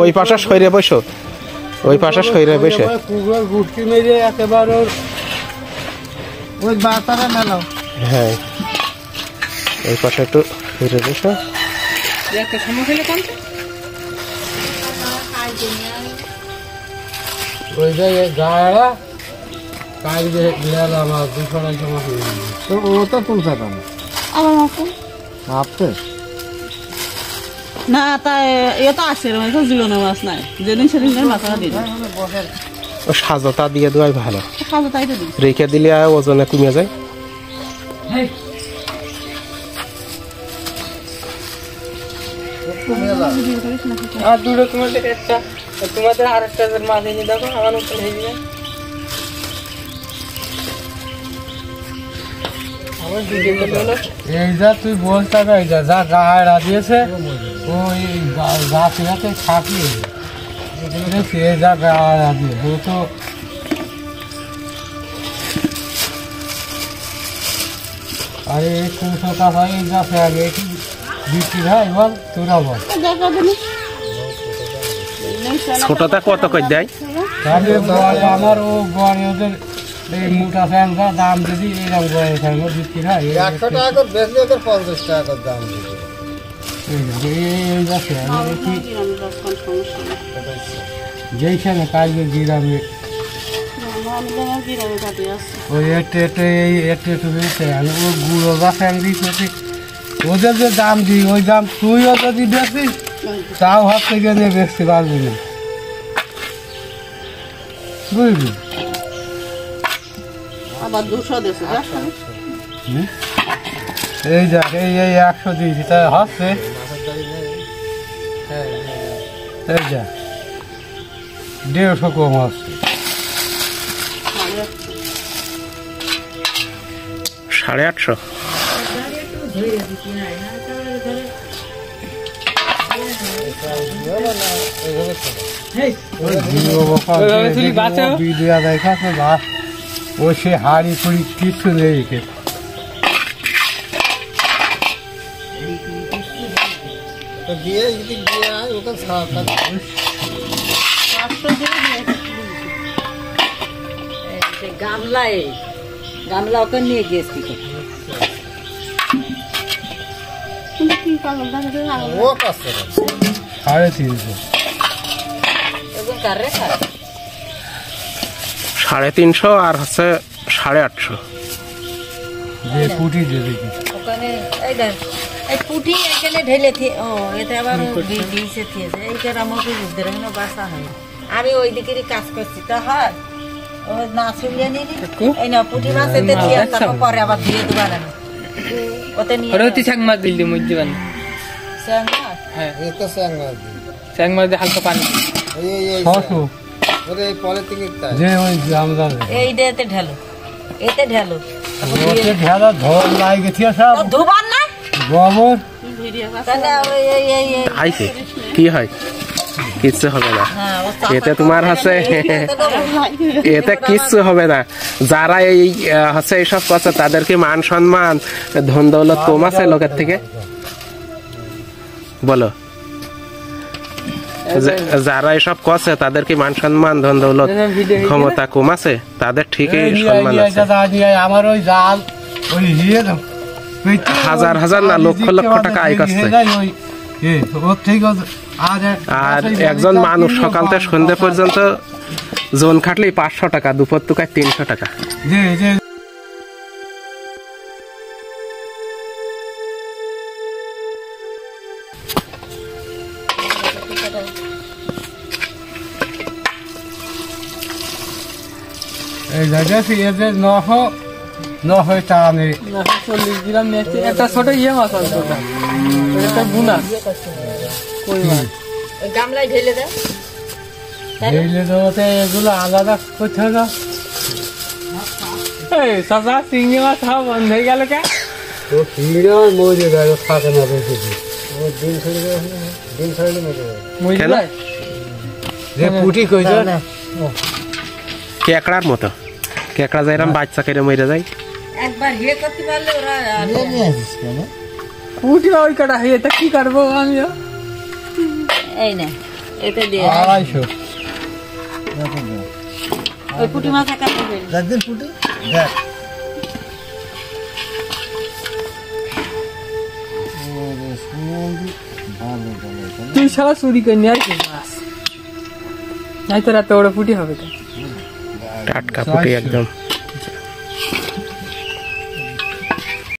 ওই পাশা সইরে বসো, ওই পাশা সইরে বসে গুটকি মেরে একেবারে ওই বাতারে মেলাও। হ্যাঁ ওই পাশে একটু সইরে বসো। ওই জায়গায় গাড়া কাজ দিলাম আর 200 মাছ তো ও তো তুলছে কেন আমার মাপে মাপতে না তাই এ তো আসে রে মানে জীবনে মাছ নাই যেদিন সেদিন মাছটা দিই ও সাজতা দিয়ে দেওয়াই ভালো, খাবো তাই তো দিই রেখে দিলে ওজনে কমে যায়। আর দুটো তোমাদের একটা, তোমাদের আরেকটা মাছ এনে দেখো আমার উপরে হয়ে যাবে। এই যা তুই বলতে না এই যা গাড়া দিয়েছে ওই গাছে গাছে থাকি সে যা গাড়া দিয়ে ও তো আরে 200 টাকা এই গাছে আগে কি বিক্রি হয় বল তোরা বল ছোটটা কত করে দেয়? আমার ও গড়ে ওদের এই মোটা স্যাংরা দাম যদি এরকম গড়ে স্যাংরা বিক্রি হয় 100 টাকা করে বেচলে ওদের 50 টাকা করে দাম দিবে। এই যাচ্ছে কি যেইখানে কাজে গ্রামে ওই একটু আমি ও গুঁড়ো বা স্যাংরি করছি ওদের যে দাম দিই ওই দাম তুইও যদি বেচিস তাও হাত থেকে নিয়ে বেচতে পারবি না বুঝলি। আবার 200 দেছে এই দেখ এই 100 দিয়েছি তাই হচ্ছে এই যা 150 কম হচ্ছে 850। ও সে হাড়ি ফুড়ি কিছু নেই গামলা ওকে নিয়ে গিয়েছি সাড়ে 300 350 আর হচ্ছে 850 পুটি দিয়ে দেখি ওখানে এই দেখ এই পুটি এখানে ঢেলে ও এতে আবার দিয়েছে থিয়েছে এইটার আমাকে বুঝতে রাখি না বাসা হয় আমি ওই দিকেরই কাজ করছি তা হয় ও না শুলিয়ে নিলি এই না পুটি মাছ এতে দিয়ে তারপর পরে আবার দিয়ে দেবা না ওতে নিয়ে রতি শাক মাছ দিলি মধ্যে বান স্যাং মাছ হ্যাঁ এটা স্যাং মাছ শাক মাছ দিয়ে হালকা পানি এই ওরে পলিথিনটা যে ওই আমরা এই এতে ঢালো এতে ঢালো ওতে ঢালা ধর লাই গেছে সব ধুবান না গোবর তাহলে এই আইছে কি হয় কিচ্ছু হবে না এতে তোমার হচ্ছে এতে কিচ্ছু হবে না। যারা এই হচ্ছে এইসব করছে তাদেরকে মান সম্মান ধন দৌলত কম আছে লোকের থেকে বলো, যারা এসব করছে তাদেরকে মান সম্মান ধন দৌলত ক্ষমতা কম আছে তাদের ঠিকই সম্মান আছে। আমার ওই জাল ওই হাজার হাজার না লক্ষ লক্ষ টাকা আয় করছে। আর একজন মানুষ সকাল থেকে সন্ধ্যে পর্যন্ত জোন খাটলেই 500 টাকা, দুপুর টুকায় 300 টাকা। এই জায়গা এদের 900 টাকা নেই 40 গ্রাম নিয়েছি একটা ছোট ইয়ে মাছ আছে একটা বুনা কই মাছ গামলায় ঢেলে দাও ঢেলে দেওয়াতে এগুলো আলাদা করতে হবে। এই সাদা চিংড়ি মাছ খাওয়া বন্ধ হয়ে গেল কে? তো চিংড়ি মাছ মরে যায় থাকে না বেশি দিন ছড়িয়ে মরে যায় যে পুটি কই যায় না কেকড়ার মতো, কেকড়া যাইরাম বাচ্চা কেটে মরে যায়। একবার হিয়ে করতে পারলে ওরা নিয়ে আসিস কেন পুটি ওই কাটা হয়ে তা কি করবো আমিও এই না এটা দিয়ে 250 ওই পুঁটি মাছ একা দেবেন একদিন পুটি দেখ তুই সারা চুরি করে নিয়ে আসবি মাছ নাই তোর এত বড় পুটি হবে তো টাটকা পুটি একদম